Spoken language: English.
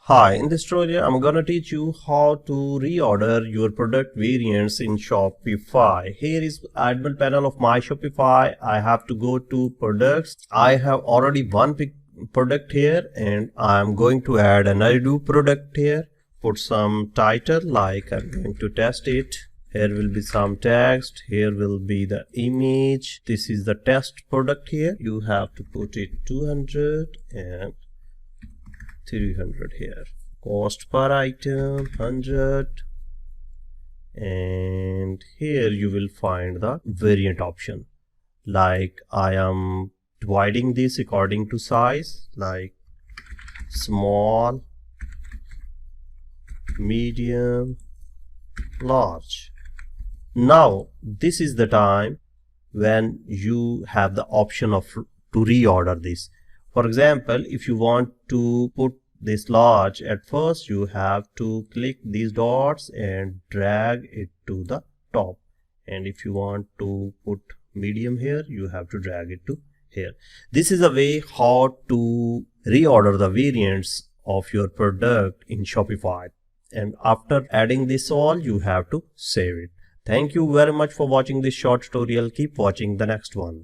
Hi, in this tutorial I'm gonna teach you how to reorder your product variants in Shopify. Here is admin panel of my Shopify. I have to go to products. I have already one product here and I'm going to add another new product here. Put some title like I'm going to test it. Here will be some text. Here will be the image. This is the test product here. You have to put it 200 and 300 here. Cost per item 100, and here you will find the variant option. Like I am dividing this according to size, like small, medium, large. Now this is the time when you have the option of to reorder this. For example, if you want to put this large, at first you have to click these dots and drag it to the top. And if you want to put medium here, you have to drag it to here. This is a way how to reorder the variants of your product in Shopify. And after adding this all, you have to save it. Thank you very much for watching this short tutorial. Keep watching the next one.